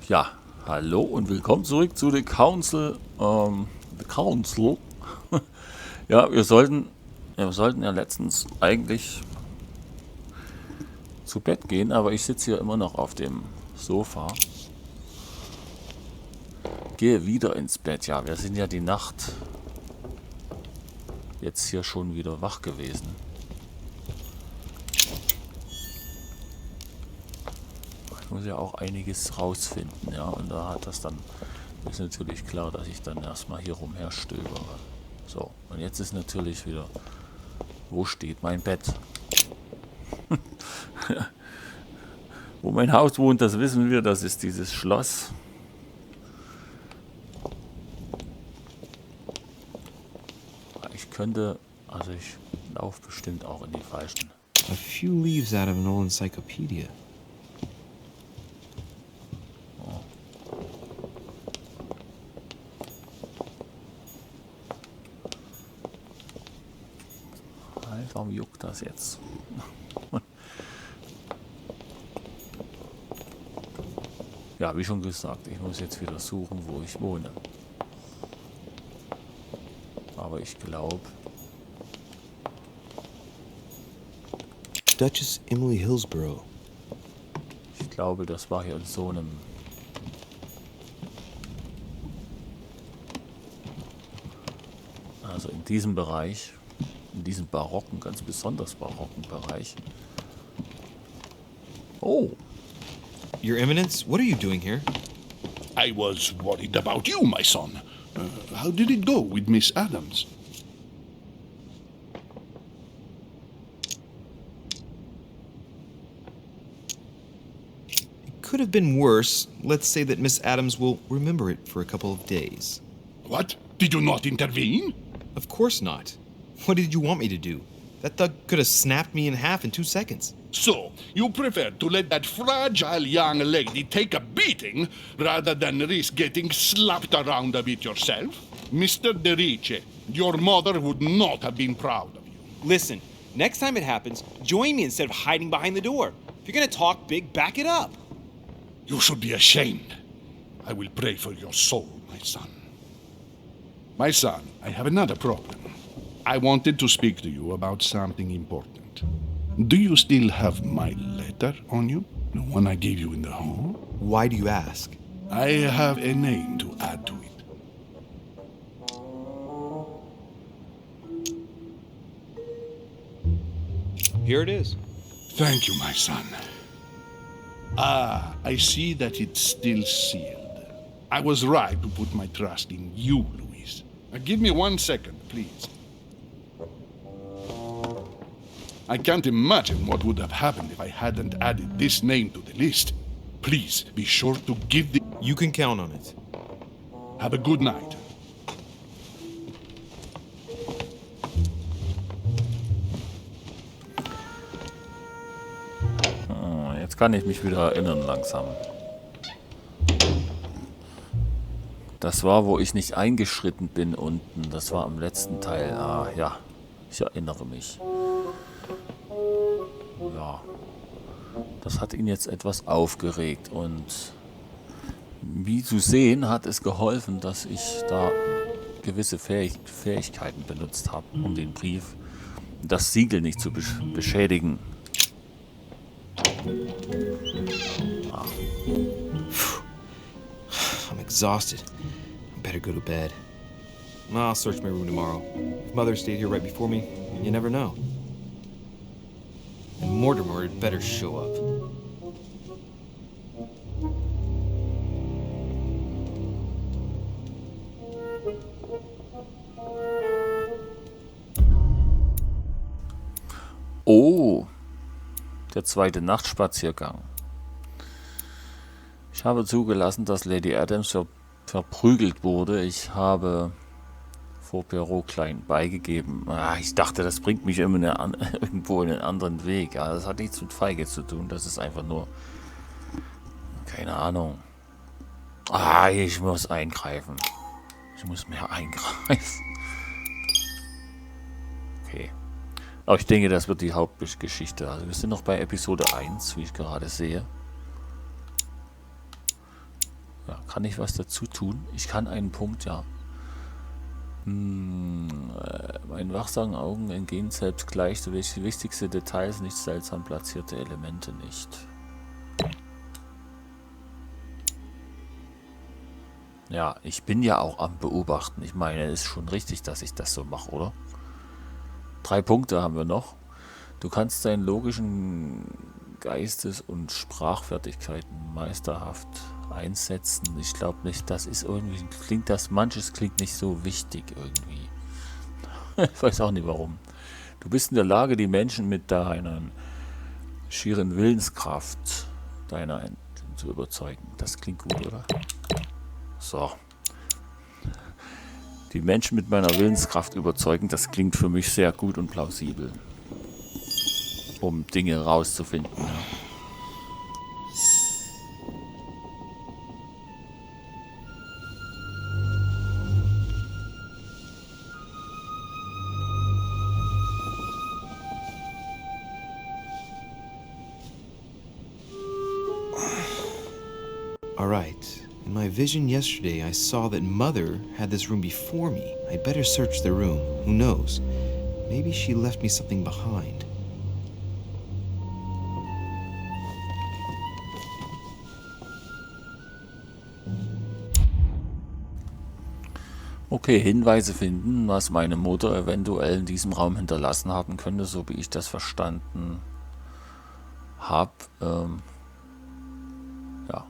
Ja, hallo und willkommen zurück zu The Council. The Council. Ja, wir sollten ja letztens eigentlich zu Bett gehen, aber ich sitze hier immer noch auf dem Sofa. Gehe wieder ins Bett. Ja, wir sind ja die Nacht jetzt hier schon wieder wach gewesen. Ich muss ja auch einiges rausfinden, ja, und da hat das dann, ist natürlich klar, dass ich dann erstmal hier rumherstöbere. So, und jetzt ist natürlich wieder, wo steht mein Bett? Wo mein Haus wohnt, das wissen wir, das ist dieses Schloss. Ich könnte, also ich laufe bestimmt auch in die falschen. A few leaves out of an old encyclopedia. Warum juckt das jetzt? Ja, wie schon gesagt, ich muss jetzt wieder suchen, wo ich wohne. Aber ich glaube... Duchess Emily Hillsborough. Ich glaube, das war hier in so einem... Also in diesem Bereich, in diesem barocken, ganz besonders barocken Bereich. Oh! Your Eminence, what are you doing here? I was worried about you, my son. How did it go with Miss Adams? It could have been worse. Let's say that Miss Adams will remember it for a couple of days. What? Did you not intervene? Of course not. What did you want me to do? That thug could have snapped me in half in 2 seconds. So, you prefer to let that fragile young lady take a beating rather than risk getting slapped around a bit yourself? Mr. Derice, your mother would not have been proud of you. Listen, next time it happens, join me instead of hiding behind the door. If you're gonna talk big, back it up. You should be ashamed. I will pray for your soul, my son. My son, I have another problem. I wanted to speak to you about something important. Do you still have my letter on you? The one I gave you in the hall? Why do you ask? I have a name to add to it. Here it is. Thank you, my son. Ah, I see that it's still sealed. I was right to put my trust in you, Louise. Give me 1 second, please. I can't imagine what would have happened if I hadn't added this name to the list. Please be sure to give the... You can count on it. Have a good night. Jetzt kann ich mich wieder erinnern langsam. Das war, wo ich nicht eingeschritten bin unten. Das war am letzten Teil. Ah, ja, ich erinnere mich. Ja, das hat ihn jetzt etwas aufgeregt und wie zu sehen hat es geholfen, dass ich da gewisse Fähigkeiten benutzt habe, um den Brief, das Siegel nicht zu beschädigen. Ah. I'm exhausted. I better go to bed. I'll search my room tomorrow. If Mother stayed here right before me, you never know. And Mortimer had better show up. Oh, der zweite Nachtspaziergang. Ich habe zugelassen, dass Lady Adams verprügelt wurde. Ich habe vor Perrault klein beigegeben. Ich dachte, das bringt mich irgendwo in einen anderen Weg. Ja, das hat nichts mit Feige zu tun. Das ist einfach nur... Keine Ahnung. Ich muss eingreifen. Ich muss mehr eingreifen. Okay. Aber ich denke, das wird die Hauptgeschichte. Also wir sind noch bei Episode 1, wie ich gerade sehe. Ja, kann ich was dazu tun? Ich kann einen Punkt, ja. Meinen wachsamen Augen entgehen selbst gleich so wichtigste Details, nicht seltsam platzierte Elemente nicht. Ja, ich bin ja auch am Beobachten. Ich meine, es ist schon richtig, dass ich das so mache, oder? 3 Punkte haben wir noch. Du kannst deinen logischen Geistes- und Sprachfertigkeiten meisterhaft einsetzen. Ich glaube nicht, das ist irgendwie, manches klingt nicht so wichtig irgendwie. Ich weiß auch nicht warum. Du bist in der Lage, die Menschen mit deiner schieren Willenskraft zu überzeugen. Das klingt gut, oder? So. Die Menschen mit meiner Willenskraft überzeugen, das klingt für mich sehr gut und plausibel. Um Dinge rauszufinden. Ja. All right. In my vision yesterday, I saw that Mother had this room before me. I better search the room. Who knows? Maybe she left me something behind. Okay, Hinweise finden, was meine Mutter eventuell in diesem Raum hinterlassen haben könnte, so wie ich das verstanden habe. Ja.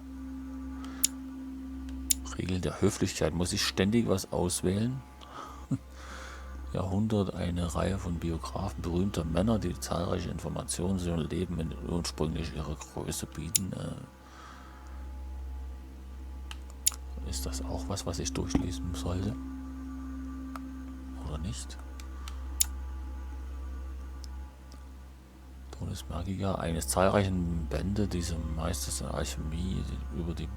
Regel der Höflichkeit. Muss ich ständig was auswählen? Jahrhundert, eine Reihe von Biografen berühmter Männer, die zahlreiche Informationen zu ihrem Leben in ursprünglich ihrer Größe bieten. Ist das auch was ich durchlesen sollte? Oder nicht? Todesmagiker, eines zahlreichen Bände dieser Meisters der Alchemie über die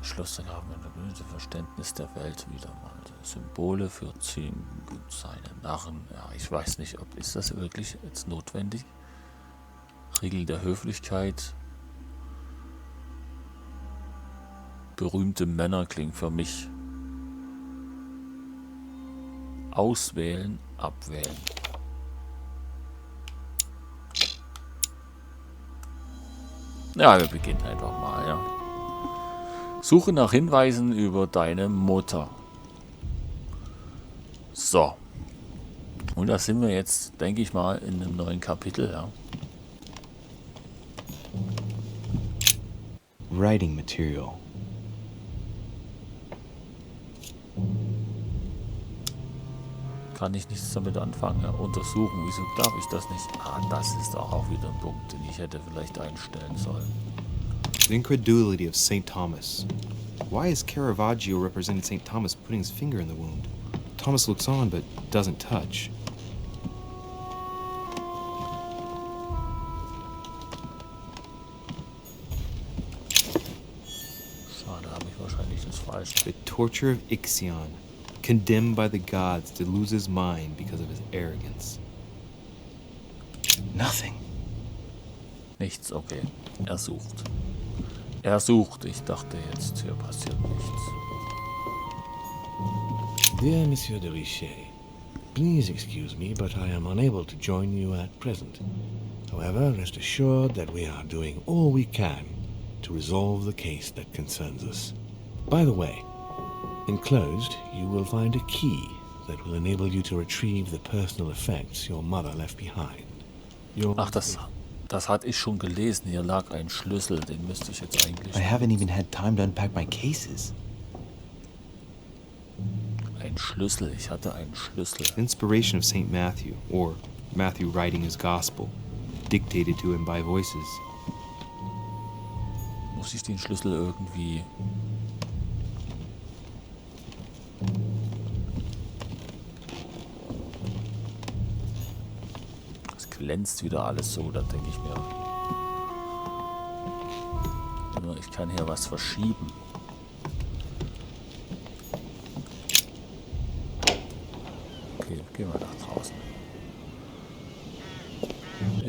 Schloss der Grafen und das Verständnis der Welt wieder mal. Symbole für seine Narren. Ja, ich weiß nicht, ist das wirklich jetzt notwendig? Regel der Höflichkeit. Berühmte Männer klingt für mich. Auswählen, abwählen. Ja, wir beginnen einfach mal, ja. Suche nach Hinweisen über deine Mutter. So. Und da sind wir jetzt, denke ich mal, in einem neuen Kapitel, ja. Writing material. Kann ich nichts damit anfangen, ja. Untersuchen, wieso darf ich das nicht? Das ist auch wieder ein Punkt, den ich hätte vielleicht einstellen sollen. The incredulity of St. Thomas. Why is Caravaggio representing St. Thomas putting his finger in the wound? Thomas looks on but doesn't touch. Schade, habe ich wahrscheinlich das Falsche. The torture of Ixion, condemned by the gods to lose his mind because of his arrogance. Nothing. Nichts, okay. Er sucht. Er sucht. Ich dachte jetzt, hier passiert nichts. Dear Monsieur de Richet, please excuse me, but I am unable to join you at present. However, rest assured that we are doing all we can to resolve the case that concerns us. By the way, enclosed, you will find a key that will enable you to retrieve the personal effects your mother left behind. Ach, das hatte ich schon gelesen. Hier lag ein Schlüssel, den müsste ich jetzt eigentlich... I haven't even had time to unpack my cases. Ein Schlüssel, ich hatte einen Schlüssel. Inspiration of St. Matthew, or Matthew writing his gospel, dictated to him by voices. Muss ich den Schlüssel irgendwie... Es glänzt wieder alles so, da denke ich mir... Ich kann hier was verschieben. Okay, gehen wir nach draußen.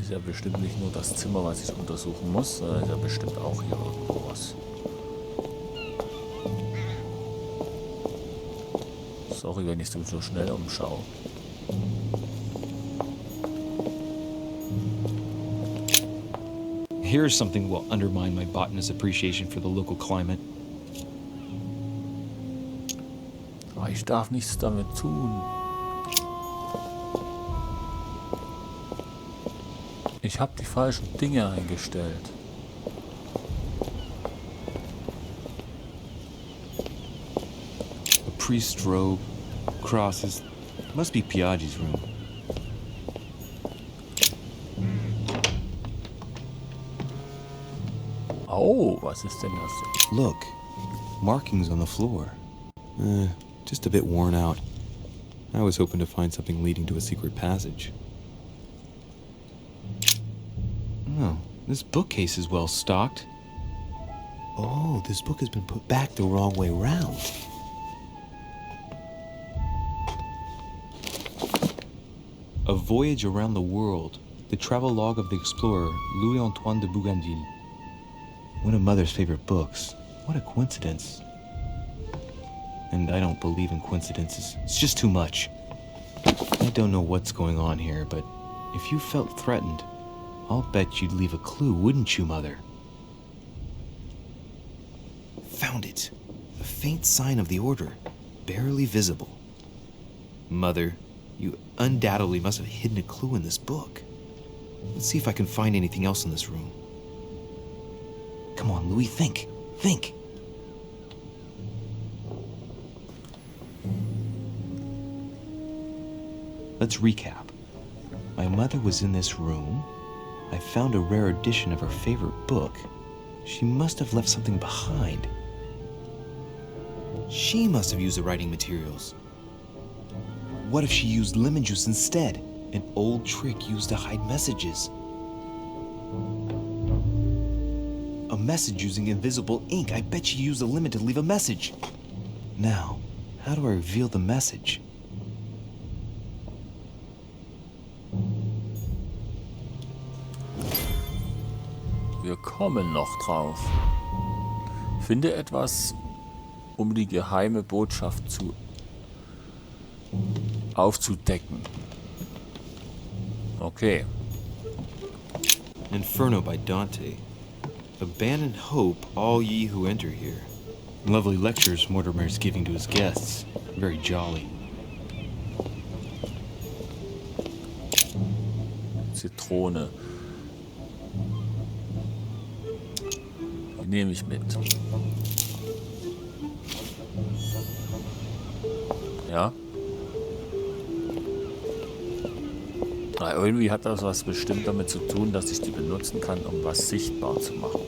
ist ja bestimmt nicht nur das Zimmer, was ich untersuchen muss, sondern ist ja bestimmt auch hier irgendwo was. Sorry, wenn ich so schnell umschaue. Here's something will undermine my botanist's appreciation for the local climate. Aber ich darf nichts damit tun. Ich habe die falschen Dinge eingestellt. A priest's robe, crosses. Must be Piaggi's room. Oh, was ist denn das? Look, markings on the floor. Just a bit worn out. I was hoping to find something leading to a secret passage. Oh, this bookcase is well stocked. Oh, this book has been put back the wrong way round. A Voyage Around the World, the travel log of the explorer Louis-Antoine de Bougainville. One of Mother's favorite books. What a coincidence. And I don't believe in coincidences. It's just too much. I don't know what's going on here, but if you felt threatened, I'll bet you'd leave a clue, wouldn't you, Mother? Found it. A faint sign of the order, barely visible. Mother, you undoubtedly must have hidden a clue in this book. Let's see if I can find anything else in this room. Come on, Louis, think. Think. Let's recap. My mother was in this room. I found a rare edition of her favorite book. She must have left something behind. She must have used the writing materials. What if she used lemon juice instead? An old trick used to hide messages. A message using invisible ink. I bet she used a lemon to leave a message. Now, how do I reveal the message? Wir kommen noch drauf. Finde etwas, um die geheime Botschaft aufzudecken. Okay. Inferno by Dante. Abandon hope, all ye who enter here. Lovely lectures Mortimer's giving to his guests. Very jolly. Zitrone. Die nehme ich mit. Ja. Aber irgendwie hat das was bestimmt damit zu tun, dass ich die benutzen kann, um was sichtbar zu machen.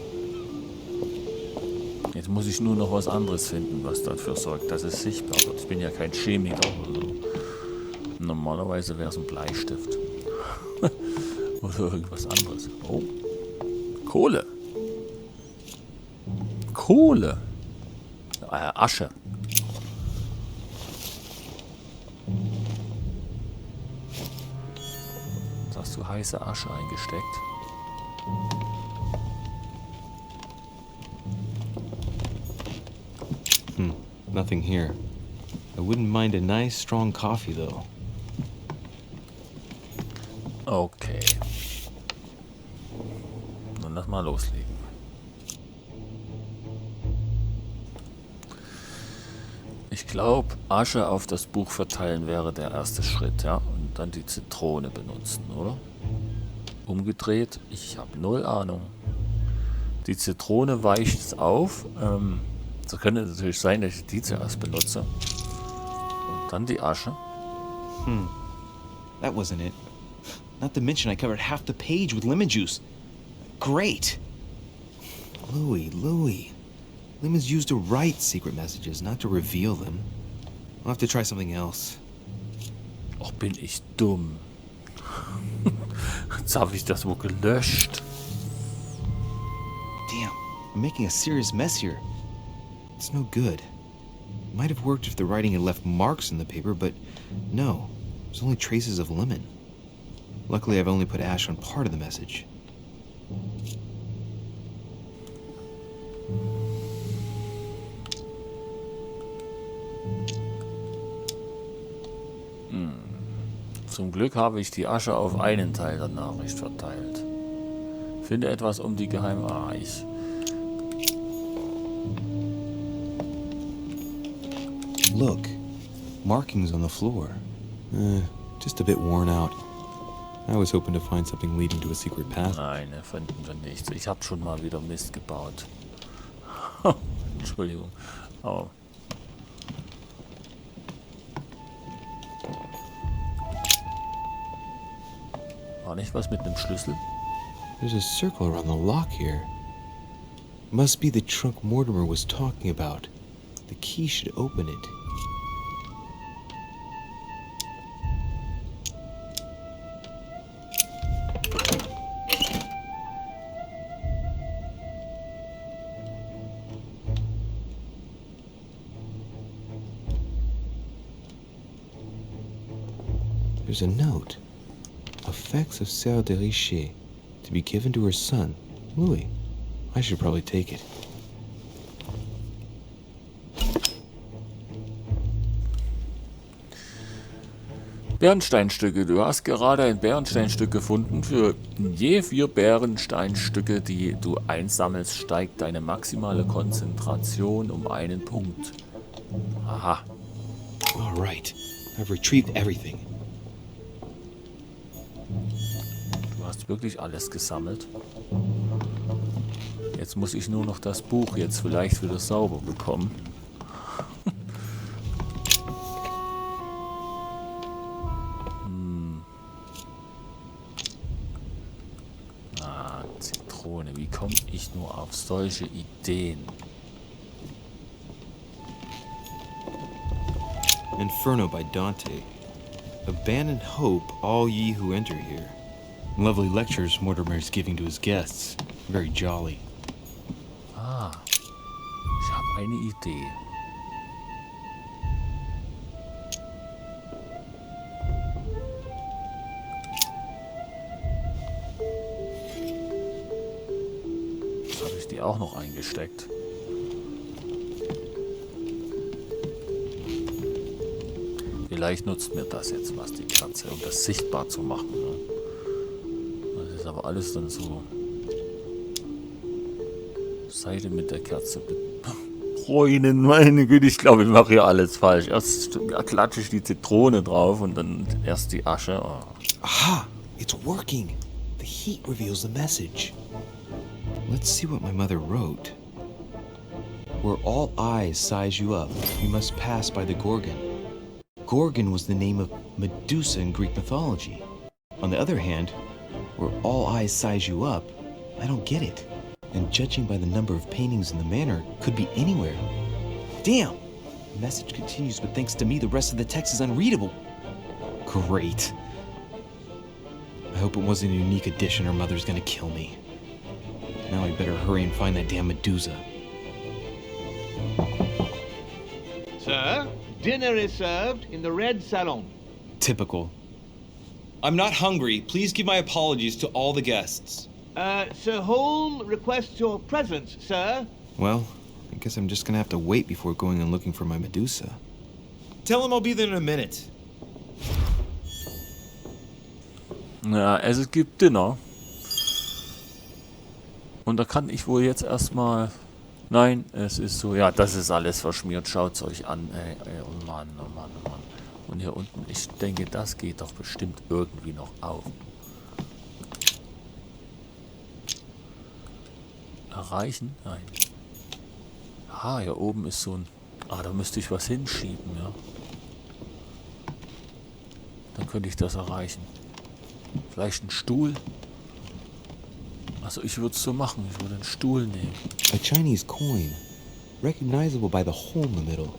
Jetzt muss ich nur noch was anderes finden, was dafür sorgt, dass es sichtbar wird. Ich bin ja kein Chemiker oder so. Normalerweise wäre es ein Bleistift. Oder irgendwas anderes. Oh. Kohle. Kohle. Asche. Jetzt hast du heiße Asche eingesteckt. Nothing here. I wouldn't mind a nice strong coffee though. Okay. Dann lass mal loslegen. Ich glaube, Asche auf das Buch verteilen wäre der erste Schritt, ja? Und dann die Zitrone benutzen, oder? Umgedreht, ich habe null Ahnung. Die Zitrone weicht es auf. So könnte es natürlich sein, dass ich die zuerst benutze. Und dann die Asche. That wasn't it. Not to mention I covered half the page with lemon juice. Great. Louis. Lemon's used to write secret messages, not to reveal them. I'll have to try something else. Och, bin ich dumm. Jetzt habe ich das wohl gelöscht. Damn, I'm making a serious mess here. It's no good. Might have worked if the writing had left marks in the paper, but no. There's only traces of lemon. Luckily, I've only put ash on part of the message. Zum Glück habe ich die Asche auf einen Teil der Nachricht verteilt. Finde etwas um die geheime... Look, markings on the floor. Just a bit worn out. I was hoping to find something leading to a secret path. Nein, finden wir nichts. Ich habe schon mal wieder Mist gebaut. Entschuldigung. Oh. War nicht was mit einem Schlüssel? There's a circle around the lock here. Must be the trunk Mortimer was talking about. The key should open it. There's a note. Effects of Sœur de Richet, to be given to her son, Louis. I should probably take it. Bernsteinstücke. Du hast gerade ein Bernsteinstück gefunden. Für je 4 Bernsteinstücke, die du einsammelst, steigt deine maximale Konzentration um 1 Punkt. Aha. All right. I've retrieved everything. Du hast wirklich alles gesammelt. Jetzt muss ich nur noch das Buch jetzt vielleicht wieder sauber bekommen. Zitrone. Wie komme ich nur auf solche Ideen? Inferno by Dante. Abandon hope, all ye who enter here. Lovely lectures Mortimer's giving to his guests. Very jolly. Ah, ich habe eine Idee. Jetzt habe ich die auch noch eingesteckt. Vielleicht nutzt mir das jetzt was, die Katze, um das sichtbar zu machen. Ne? Das ist aber alles dann so... Seite mit der Kerze. Freundin, meine Güte, ich glaube, ich mache hier alles falsch. Erst klatsche ich die Zitrone drauf und dann erst die Asche. Oh. Aha! It's working! The heat reveals the message. Let's see what my mother wrote. Where all eyes size you up, you must pass by the Gorgon. Gorgon was the name of Medusa in Greek mythology. On the other hand, where all eyes size you up, I don't get it. And judging by the number of paintings in the manor, could be anywhere. Damn! The message continues, but thanks to me, the rest of the text is unreadable. Great. I hope it wasn't a unique edition or Mother's gonna kill me. Now I better hurry and find that damn Medusa. Sir, dinner is served in the red salon. Typical. I'm not hungry. Please give my apologies to all the guests. Sir Holm requests your presence, sir. Well, I guess I'm just gonna have to wait before going and looking for my Medusa. Tell him I'll be there in a minute. Ja, es gibt Dinner. Und da kann ich wohl jetzt erstmal... Nein, es ist so... Ja, das ist alles verschmiert. Schaut's euch an. Ey, oh Mann, oh Mann, oh Mann. Und hier unten, ich denke, das geht doch bestimmt irgendwie noch auf. Erreichen? Nein. Ah, hier oben ist so ein... Ah, da müsste ich was hinschieben, ja. Dann könnte ich das erreichen. Vielleicht ein Stuhl? Also ich würde es so machen. Ich würde einen Stuhl nehmen. A Chinese coin, recognizable by the hole in the middle.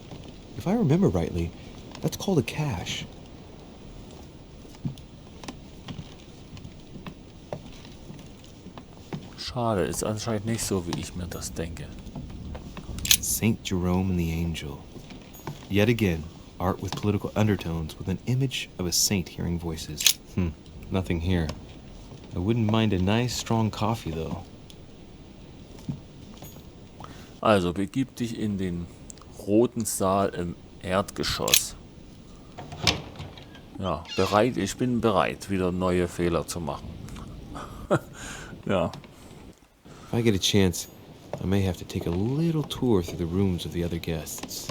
If I remember rightly, that's called a cash. Schade, ist anscheinend nicht so, wie ich mir das denke. Saint Jerome and the Angel. Yet again, art with political undertones with an image of a saint hearing voices. Nothing here. I wouldn't mind a nice strong coffee though. Also begib dich in den roten Saal im Erdgeschoss. Ja, bereit, ich bin bereit, wieder neue Fehler zu machen. Ja, If I get a chance, I may have to take a little tour through the rooms of the other guests.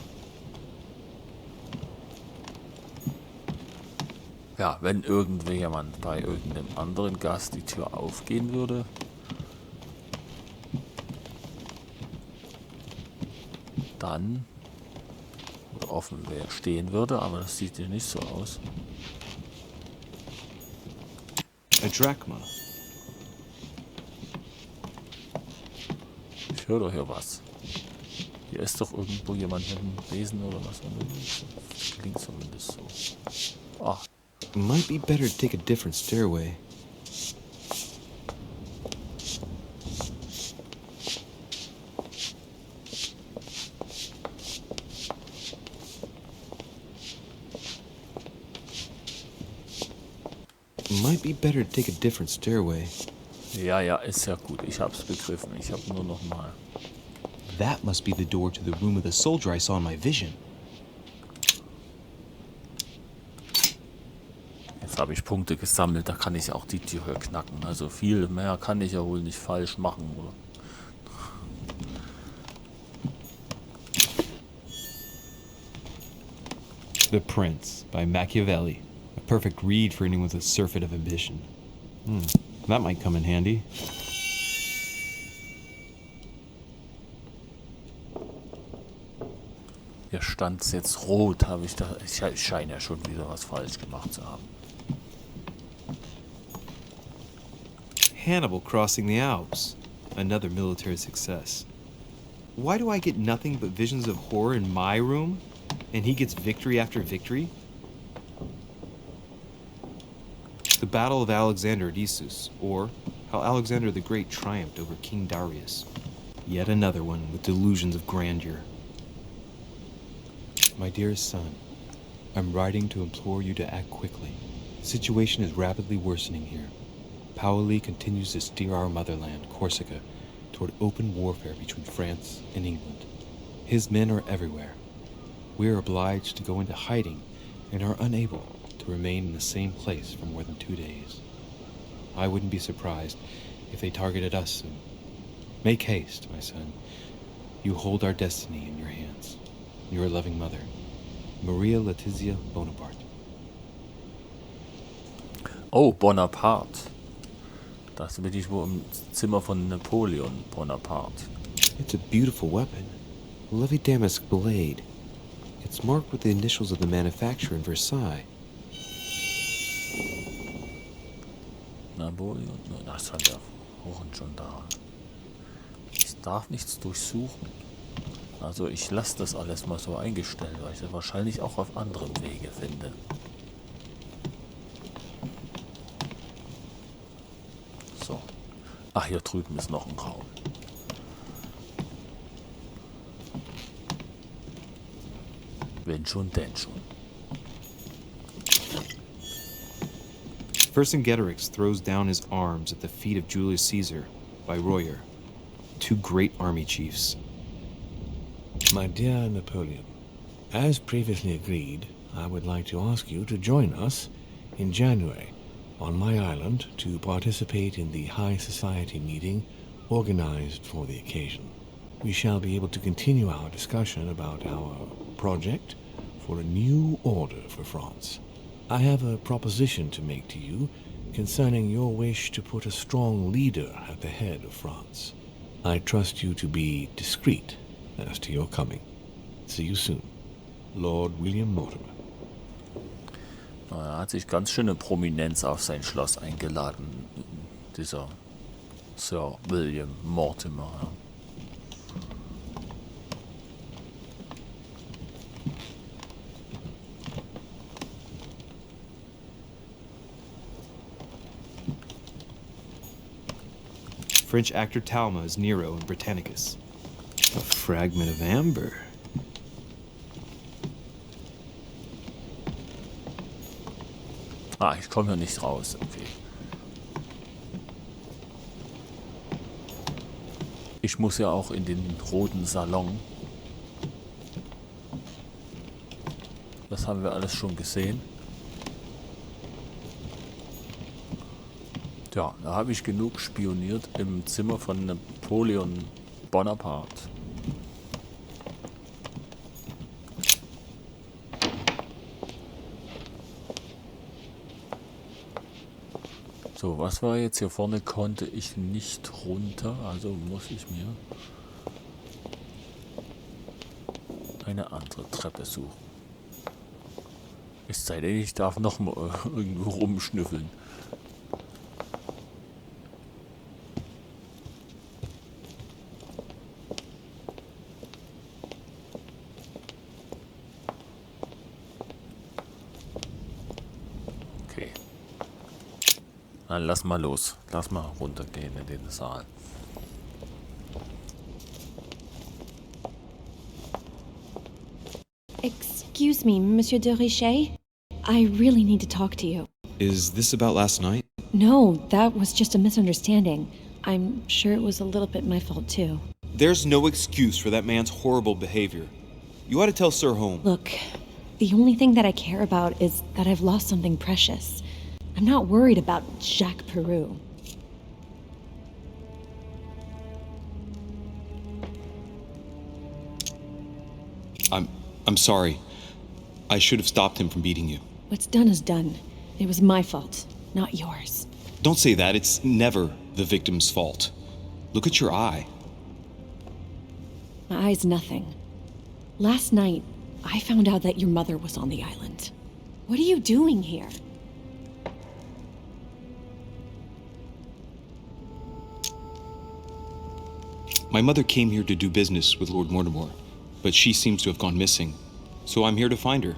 ja, wenn irgendjemand bei irgendeinem anderen Gast die Tür aufgehen würde, dann oder offen stehen würde, aber das sieht ja nicht so aus. A drachma. Ich höre doch hier was. Hier ist doch irgendwo jemand mit einem Besen oder was unterwegs. Das klingt zumindest so. Ah, Might be better to take a different stairway. Might be better to take a different stairway. ja, ja, ist ja gut. Ich hab's begriffen. Ich hab nur noch mal. That must be the door to the room of the soldier I saw in my vision. Jetzt habe ich Punkte gesammelt. Da kann ich auch die Tür knacken. Also viel mehr kann ich ja wohl nicht falsch machen, oder? The Prince by Machiavelli. A perfect read for anyone with a surfeit of ambition. That might come in handy. Hier stand's jetzt rot. Habe ich da. Ich scheine ja schon wieder was falsch gemacht zu haben. Hannibal crossing the Alps. Another military success. Why do I get nothing but visions of horror in my room? And he gets victory after victory? The Battle of Alexander at Issus, or how Alexander the Great triumphed over King Darius. Yet another one with delusions of grandeur. My dearest son, I'm writing to implore you to act quickly. The situation is rapidly worsening here. Paoli continues to steer our motherland, Corsica, toward open warfare between France and England. His men are everywhere. We are obliged to go into hiding and are unable to remain in the same place for more than 2 days. I wouldn't be surprised if they targeted us soon. Make haste, my son. You hold our destiny in your hands. Your loving mother, Maria Letizia Bonaparte. Oh, Bonaparte. Das bin ich wohl im Zimmer von Napoleon Bonaparte. It's a beautiful weapon. A lovely damask blade. It's marked with the initials of the manufacturer in Versailles. Napoleon, das hat er vorhin schon da. Ich darf nichts durchsuchen. Also ich lasse das alles mal so eingestellt, weil ich das wahrscheinlich auch auf anderem Wege finde. So. Ach, hier drüben ist noch ein Raum. Wenn schon, denn schon. Vercingetorix throws down his arms at the feet of Julius Caesar by Royer, two great army chiefs. My dear Napoleon, as previously agreed, I would like to ask you to join us in January on my island to participate in the High Society meeting organized for the occasion. We shall be able to continue our discussion about our project for a new order for France. I have a proposition to make to you concerning your wish to put a strong leader at the head of France. I trust you to be discreet as to your coming. See you soon. Lord William Mortimer. Er hat sich ganz schöne Prominenz auf sein Schloss eingeladen, dieser Sir William Mortimer. Ja. French actor Talma as Nero in Britannicus. A fragment of amber. Ah, ich komme hier nicht raus. Okay. Ich muss ja auch in den roten Salon. Das haben wir alles schon gesehen. Ja, da habe ich genug spioniert im Zimmer von Napoleon Bonaparte. So, was war jetzt hier vorne? Konnte ich nicht runter, also muss ich mir eine andere Treppe suchen. Es sei denn, ich darf noch mal irgendwo rumschnüffeln. Okay. Dann lass mal los. Lass mal runtergehen in den Saal. Excuse me, Monsieur de Richet? I really need to talk to you. Is this about last night? No, that was just a misunderstanding. I'm sure it was a little bit my fault, too. There's no excuse for that man's horrible behavior. You ought to tell Sir Home. Look, the only thing that I care about is that I've lost something precious. I'm not worried about Jacques Peru. I'm sorry. I should have stopped him from beating you. What's done is done. It was my fault, not yours. Don't say that. It's never the victim's fault. Look at your eye. My eye's nothing. Last night, I found out that your mother was on the island. What are you doing here? My mother came here to do business with Lord Mortimer, but she seems to have gone missing. So I'm here to find her.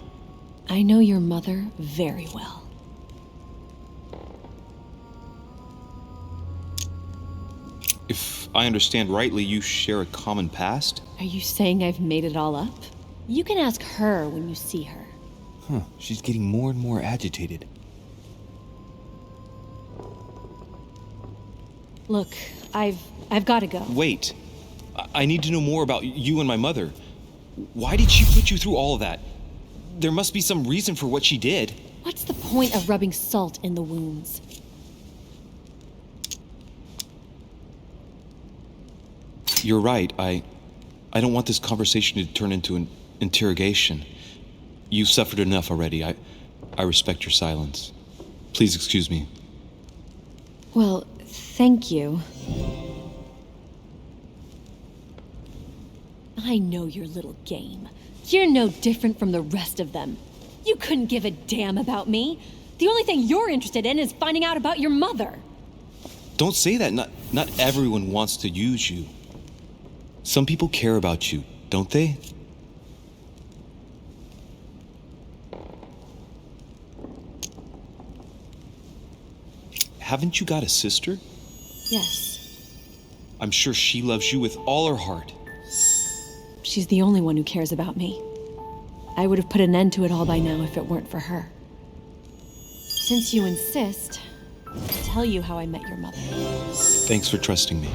I know your mother very well. If I understand rightly, you share a common past? Are you saying I've made it all up? You can ask her when you see her. Huh, she's getting more and more agitated. Look, I've got to go. Wait. I need to know more about you and my mother. Why did she put you through all of that? There must be some reason for what she did. What's the point of rubbing salt in the wounds? You're right. I don't want this conversation to turn into an interrogation. You've suffered enough already. I respect your silence. Please excuse me. Well, thank you. I know your little game. You're no different from the rest of them. You couldn't give a damn about me. The only thing you're interested in is finding out about your mother. Don't say that. Not everyone wants to use you. Some people care about you, don't they? Haven't you got a sister? Yes, I'm sure she loves you with all her heart. she's the only one who cares about me. I would have put an end to it all by now if it weren't for her. Since you insist, I'll tell you how I met your mother. Thanks for trusting me.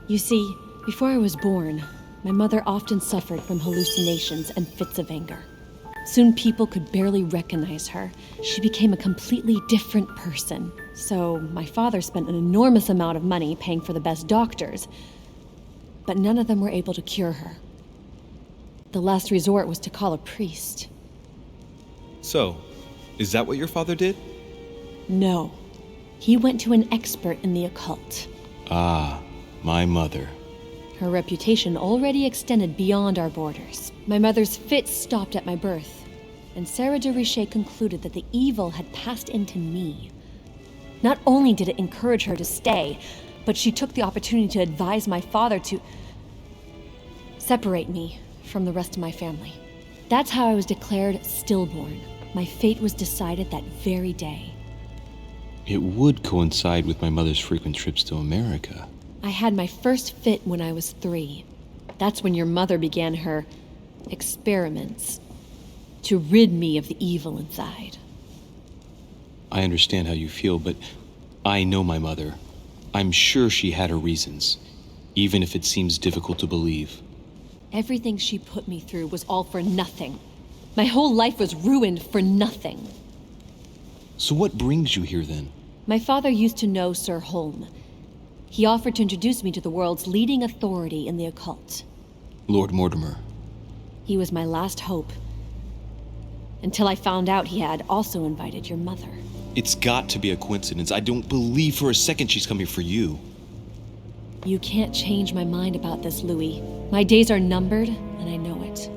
You see, before I was born, my mother often suffered from hallucinations and fits of anger. Soon people could barely recognize her. She became a completely different person. So my father spent an enormous amount of money paying for the best doctors, but none of them were able to cure her. The last resort was to call a priest. So, is that what your father did? No. He went to an expert in the occult. Ah, my mother. Her reputation already extended beyond our borders. My mother's fits stopped at my birth, and Sarah de Richet concluded that the evil had passed into me. Not only did it encourage her to stay, but she took the opportunity to advise my father to separate me from the rest of my family. That's how I was declared stillborn. My fate was decided that very day. It would coincide with my mother's frequent trips to America. I had my first fit when I was 3. That's when your mother began her experiments to rid me of the evil inside. I understand how you feel, but I know my mother. I'm sure she had her reasons, even if it seems difficult to believe. Everything she put me through was all for nothing. My whole life was ruined for nothing. So what brings you here then? My father used to know Sir Holm. He offered to introduce me to the world's leading authority in the occult. Lord Mortimer. He was my last hope. Until I found out he had also invited your mother. It's got to be a coincidence. I don't believe for a second she's coming for you. You can't change my mind about this, Louis. My days are numbered, and I know it.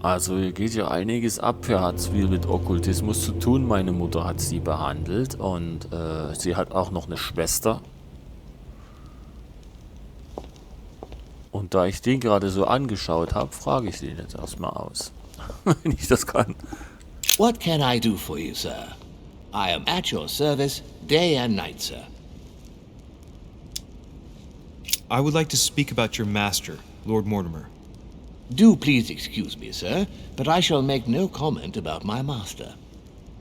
Also hier geht ja einiges ab. Er hat viel mit Okkultismus zu tun. Meine Mutter hat sie behandelt und sie hat auch noch eine Schwester. Und da ich den gerade so angeschaut habe, frage ich den jetzt erstmal aus. Wenn ich das kann. What can I do for you, sir? I am at your service, day and night, sir. I would like to speak about your master, Lord Mortimer. Do please excuse me, sir, but I shall make no comment about my master.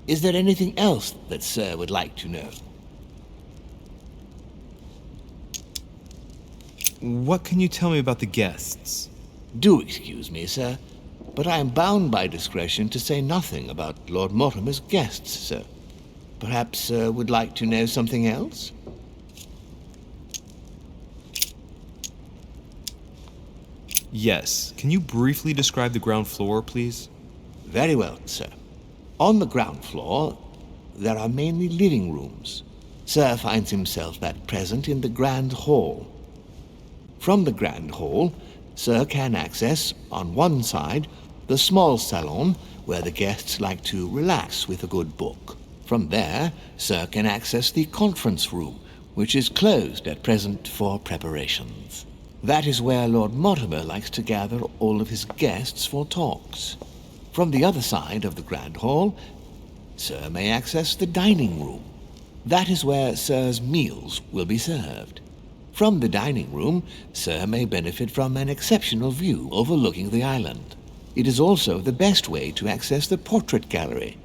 Is there anything else that sir would like to know? What can you tell me about the guests? Do excuse me, sir, but I am bound by discretion to say nothing about Lord Mortimer's guests, sir. Perhaps sir would like to know something else? Yes. Can you briefly describe the ground floor, please? Very well, sir. On the ground floor, there are mainly living rooms. Sir finds himself at present in the Grand Hall. From the Grand Hall, Sir can access, on one side, the small salon where the guests like to relax with a good book. From there, Sir can access the conference room, which is closed at present for preparations. That is where Lord Mortimer likes to gather all of his guests for talks. From the other side of the Grand Hall, Sir may access the dining room. That is where Sir's meals will be served. From the dining room, Sir may benefit from an exceptional view overlooking the island. It is also the best way to access the portrait gallery,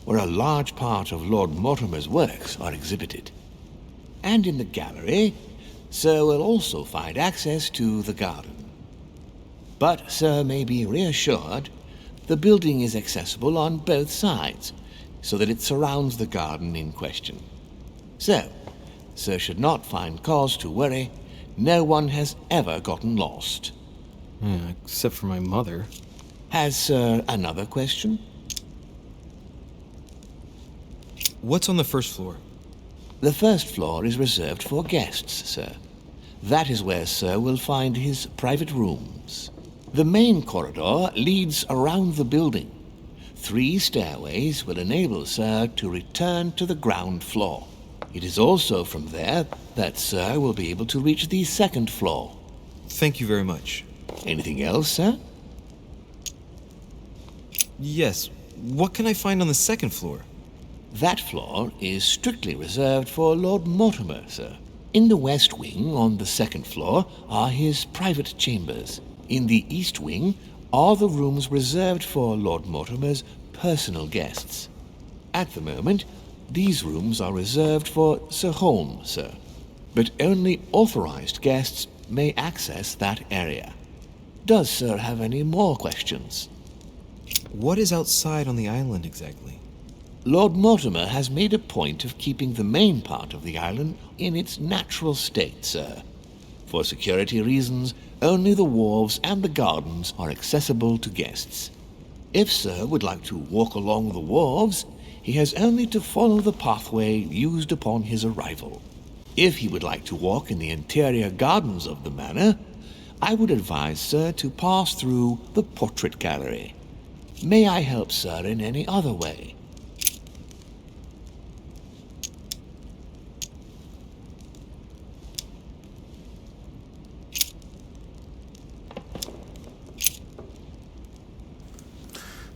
where a large part of Lord Mortimer's works are exhibited. And in the gallery, Sir will also find access to the garden. But Sir may be reassured the building is accessible on both sides, so that it surrounds the garden in question. So, Sir should not find cause to worry. No one has ever gotten lost. Except for my mother. Has Sir another question? What's on the first floor? The first floor is reserved for guests, sir. That is where Sir will find his private rooms. The main corridor leads around the building. 3 stairways will enable Sir to return to the ground floor. It is also from there that Sir will be able to reach the second floor. Thank you very much. Anything else, sir? Yes. What can I find on the second floor? That floor is strictly reserved for Lord Mortimer, sir. In the west wing, on the second floor, are his private chambers. In the east wing are the rooms reserved for Lord Mortimer's personal guests. At the moment, these rooms are reserved for Sir Holm, sir. But only authorized guests may access that area. Does Sir have any more questions? What is outside on the island exactly? Lord Mortimer has made a point of keeping the main part of the island in its natural state, sir. For security reasons, only the wharves and the gardens are accessible to guests. If Sir would like to walk along the wharves, he has only to follow the pathway used upon his arrival. If he would like to walk in the interior gardens of the manor, I would advise Sir to pass through the portrait gallery. May I help Sir in any other way?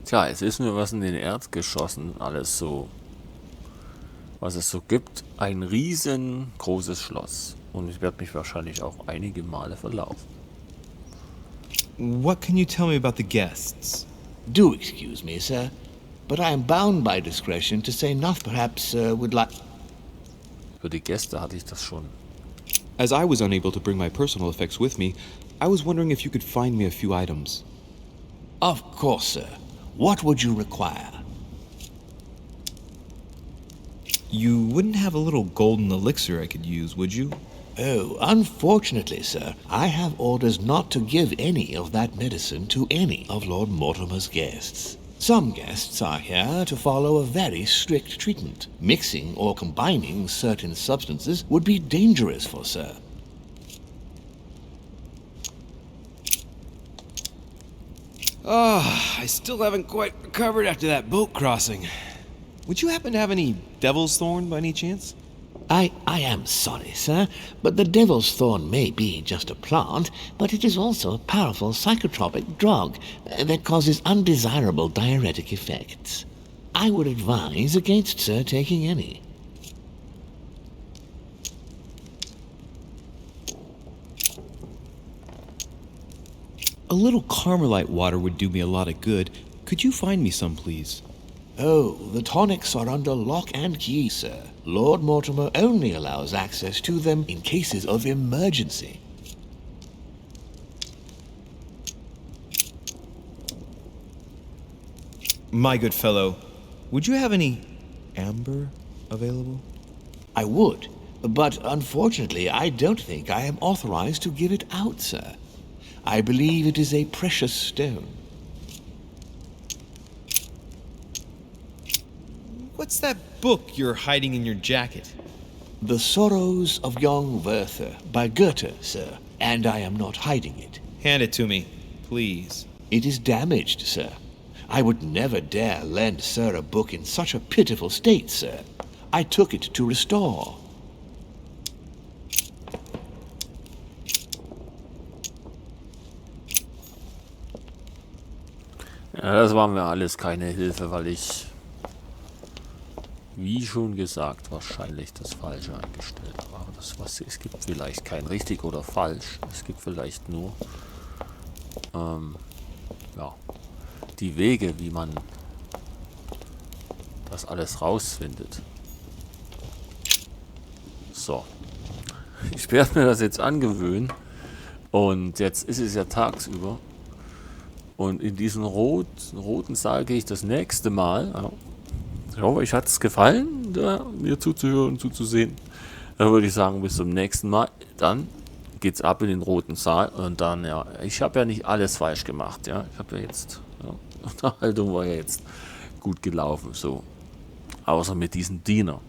Tja, jetzt wissen wir, was in den Erdgeschossen alles so, was es so gibt. Ein riesengroßes Schloss. Und ich werde mich wahrscheinlich auch einige Male verlaufen. What can you tell me about the guests? Do excuse me, sir, but I am bound by discretion to say not perhaps would like... Für die Gäste hatte ich das schon. As I was unable to bring my personal effects with me, I was wondering if you could find me a few items. Of course, sir. What would you require? You wouldn't have a little golden elixir I could use, would you? Oh, unfortunately, sir, I have orders not to give any of that medicine to any of Lord Mortimer's guests. Some guests are here to follow a very strict treatment. Mixing or combining certain substances would be dangerous for sir. I still haven't quite recovered after that boat crossing. Would you happen to have any devil's thorn by any chance? I am sorry, sir, but the devil's thorn may be just a plant, but it is also a powerful psychotropic drug that causes undesirable diuretic effects. I would advise against sir taking any. A little Carmelite water would do me a lot of good. Could you find me some, please? Oh, the tonics are under lock and key, sir. Lord Mortimer only allows access to them in cases of emergency. My good fellow, would you have any amber available? I would, but unfortunately I don't think I am authorized to give it out, sir. I believe it is a precious stone. What's that book you're hiding in your jacket? The Sorrows of Young Werther by Goethe, sir, and I am not hiding it. Hand it to me, please. It is damaged, sir. I would never dare lend sir a book in such a pitiful state, sir. I took it to restore. Ja, das war mir alles keine Hilfe, weil ich, wie schon gesagt, wahrscheinlich das Falsche eingestellt habe. Aber es gibt vielleicht kein richtig oder falsch. Es gibt vielleicht nur ja, die Wege, wie man das alles rausfindet. So. Ich werde mir das jetzt angewöhnen. Und jetzt ist es ja tagsüber. Und in diesen roten Saal gehe ich das nächste Mal. Ja. Ich hoffe, euch hat es gefallen, da mir zuzuhören und zuzusehen. Dann würde ich sagen, bis zum nächsten Mal. Dann geht's ab in den roten Saal. Und dann, ja, ich habe ja nicht alles falsch gemacht. Ja, ich habe ja jetzt, ja, Unterhaltung war ja jetzt gut gelaufen, so. Außer mit diesem Diener.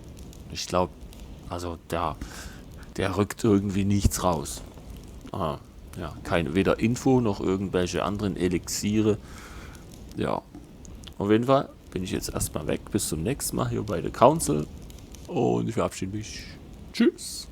Ich glaube, also der rückt irgendwie nichts raus. Ja, weder Info noch irgendwelche anderen Elixiere. Ja, auf jeden Fall bin ich jetzt erstmal weg. Bis zum nächsten Mal hier bei The Council. Und ich verabschiede mich. Tschüss.